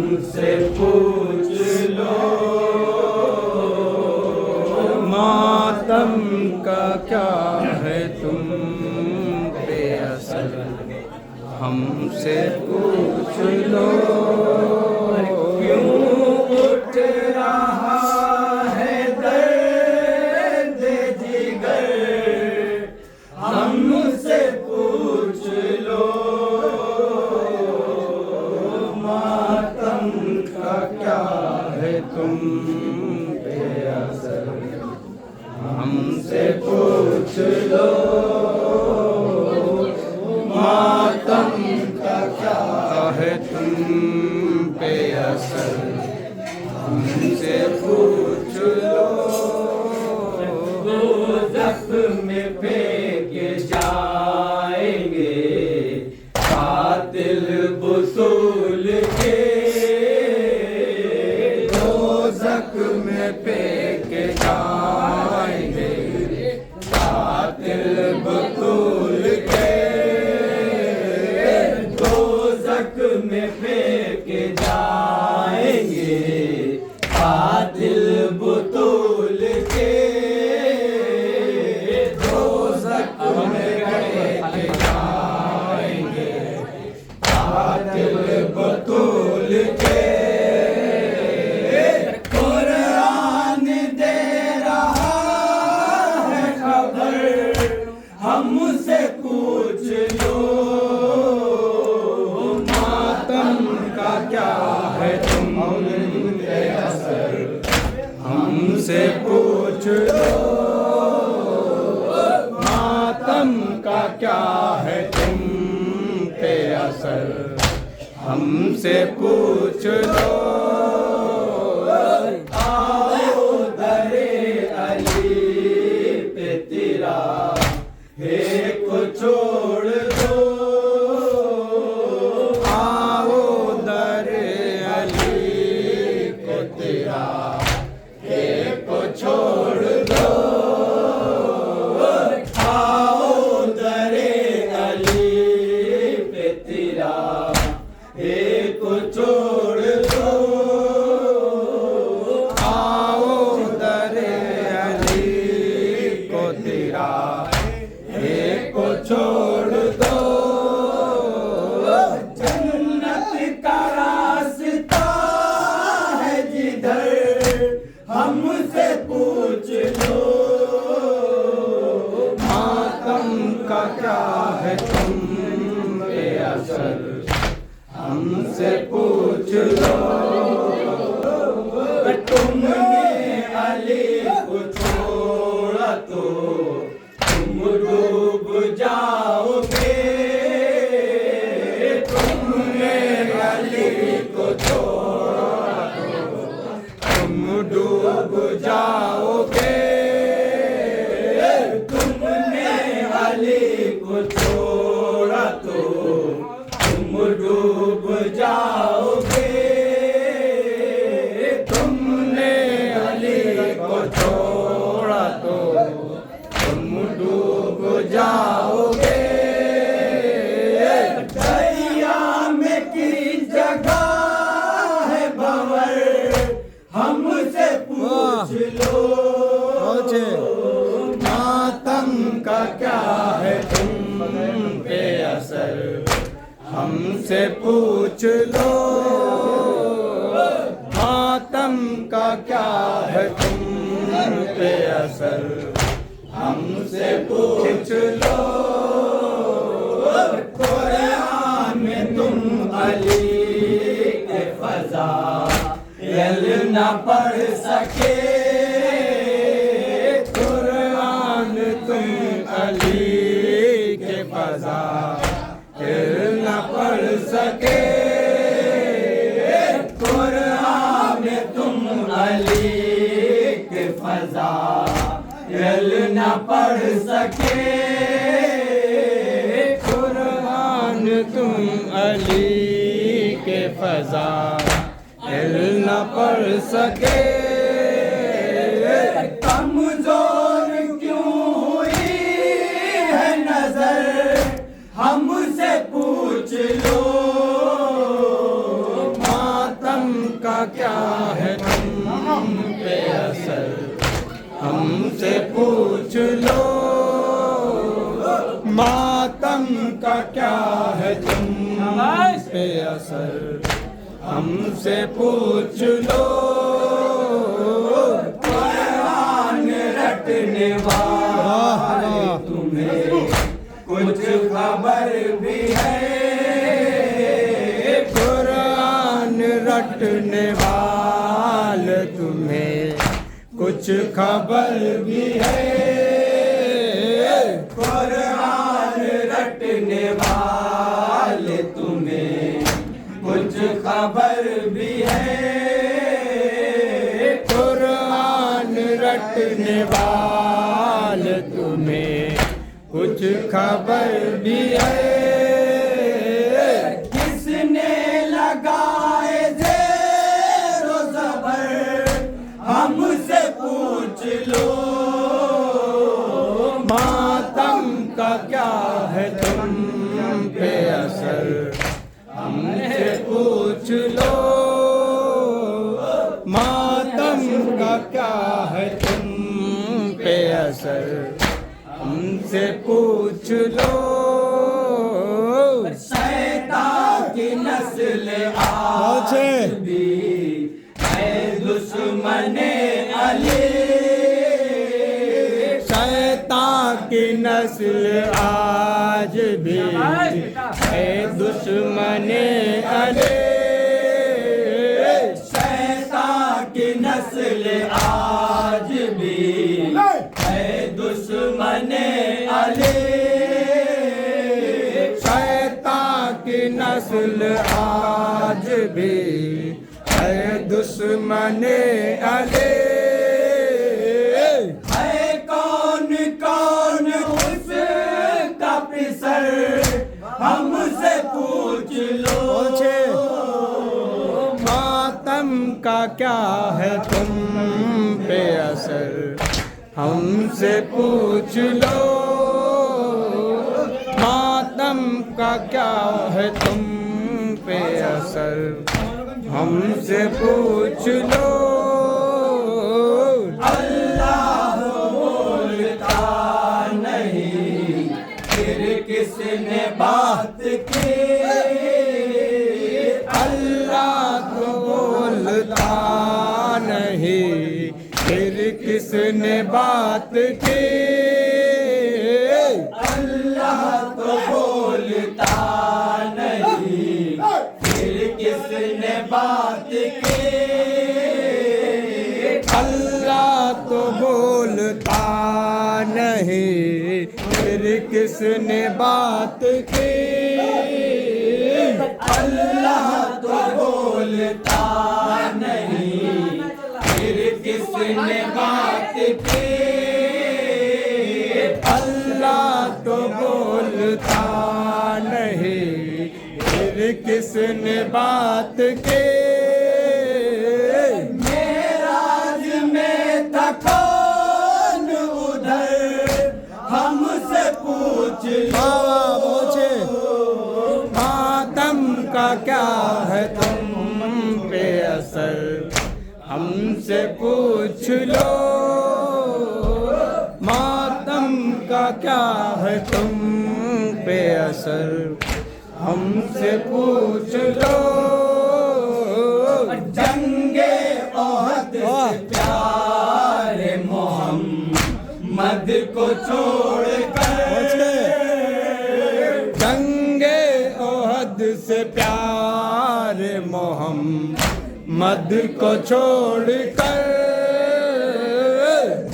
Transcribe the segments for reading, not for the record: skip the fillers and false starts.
हमसे पूछ लो मातम का क्या है तुम पे असर, हमसे पूछ लो क्यों उठ रहा है दर्द जिगर, हमसे पूछ लो मातम का क्या है तुम पे असर, हमसे पूछ लो मातम का क्या है तुम पे असर, हमसे पूछ लो। दोज़ख में फेंके जाएंगे कातिल बुसूल के, दोज़ख में फेंके जाएंगे कातिल बुसूल के, दोज़ख में फेंके जाएंगे कातिल बुतूल के, दोज़ख में फेंके जाएंगे कातिल बुतूल के। कुरान दे रहा है खबर, हमसे पूछ लो मातम का क्या है तुम पे असर, हमसे पूछ लो मातम का क्या है तुम पे असर, हमसे पूछ लो। आओ दरे अली पे तेरा हे को छोड़ दो, आओ दरे अली को तेरा हे को छोड़ दो, आओ दरे अली पे तेरा हे को छोड़ दो, आओ दरे अली को तेरा हे को छोड़ दो। जन्नत का रास्ता है जिधर, हमसे पूछ लो मातम का क्या है तुम पे असर, हमसे पूछ लो। तुमने अली को छोड़ा तो तुम डूब जाओगे, तुमने अली को छोड़ा तो तुम डूब जाओगे, तुमने अली को छोड़ा तो तुम डूब जाओगे, तुमने अली को छोड़ा तो तुम डूब जाओगे। दरिया में की जगह है भंवर, हमसे पूछ लो मातम का क्या है तुम पे असर, हमसे पूछ लो मातम का क्या है तुम पे असर, हमसे पूछ लो। कुरान में तुम अली के फ़ज़ाइल न पढ़ सके, कुरान तुम अली के फ़ज़ाइल न पढ़ सके, कुरान में तुम अली के फ़ज़ाइल न पढ़ सके, कुरान तुम अली के फ़ज़ाइल न पढ़ सके। कमज़ोर क्यों हुई है नज़र, हमसे पूछ लो मातम मातम का क्या है तुम पे असर, हमसे पूछ लो। मातम का क्या है तुम पे असर, हमसे पूछ लो। कुरान रटने वाले तुम्हें कुछ खबर भी है, कुरान रटने वाले तुम्हें कुछ खबर भी है। कुरान रटने वाले तुम्हें कुछ खबर भी है, कुरान रटने वाले तुम्हें कुछ खबर भी है। किसने लगाए ज़ेरो ज़बर, हमसे पूछ लो। मातम का क्या है तुम पे असर, हमसे पूछ लो। मातम का क्या है तुम पे असर, हमसे पूछ लो। शैतान की नस्ल आज भी है दुश्मने अली, शैतान की नस्ल आज भी है दुश्मने अली। शैतान की नस्ल आज भी है दुश्मने अली, शैतान की नस्ल आज भी है दुश्मने अली। है कौन कौन उसका पिसर, हमसे पूछ लो। मातम का क्या है तुम पे असर, हमसे पूछ लो। मातम का क्या है तुम पे असर, हमसे पूछ लो। अल्लाह बोलता नहीं, फिर किसने बात की। अल्लाह तो बोलता नहीं, फिर किसने बात की। अल्लाह तो बोलता नहीं, फिर किसने बात की। अल्लाह तो बोलता नहीं, फिर किसने बात की। अल्लाह तो बोलता नहीं, फिर किसने बात की। अल्लाह तो बोलता नहीं, फिर किसने बात की। मेराज में था कौन उधर, हमसे पूछ लो। मातम का क्या है तुम पे असर, हमसे पूछ लो। मातम का क्या है तुम पे असर, हमसे पूछ लो। जंगे ओहद से प्यारे मोहम्मद को छोड़कर, जंगे ओहद से प्यारे मोहम्मद को छोड़कर।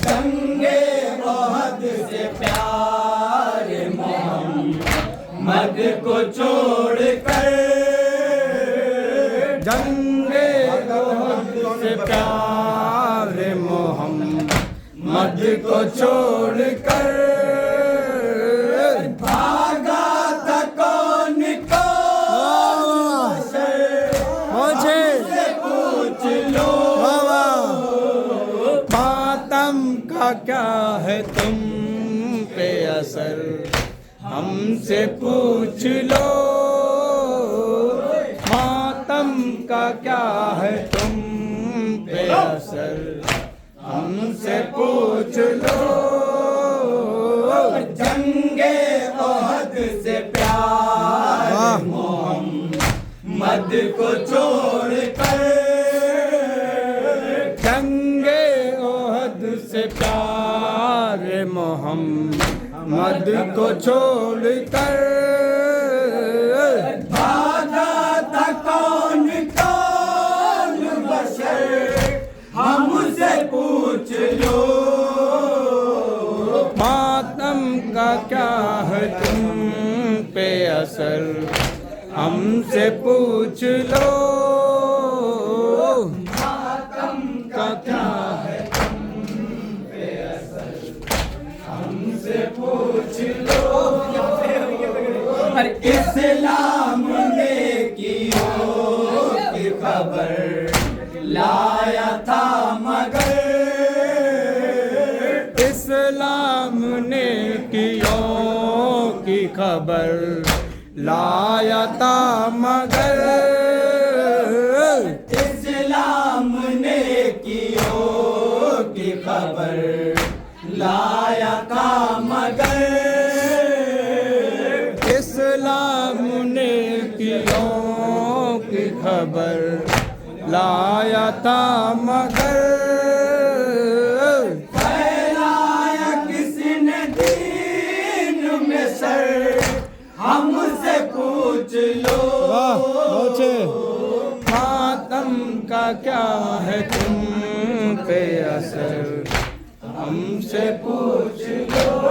जंगे ओहद से प्यारे मोहम्मद को छोड़कर, जंगे ओहद से प्यारे मोहम्मद को छोड़कर। भागा था कौन कौन मुझे पूछ लो। मातम का क्या है तुम पे असर, हमसे पूछ लो। मातम का क्या है तुम पे असर, हमसे पूछ लो। जंगे ओहद से प्यार मोहम्मद को छोड़कर, जंगे ओहद से प्यार मोहम्मद को छोड़कर, भागा था कौन कौन बशर, हमसे पूछ लो। मातम का क्या है तुम पे असर, हमसे पूछ लो। मातम का क्या है तुम पे असर, हमसे पूछ लो। इस्लाम ने की खबर लाया था मगर, इस्लाम ने की खबर लाया था मगर, इस्लाम ने की खबर लाया था मगर, इस्लाम ने की खबर लाया था मगर, फैलाया किसने दीन में सर, हमसे पूछ लो। मातम का क्या है तुम पे असर, हमसे पूछ लो।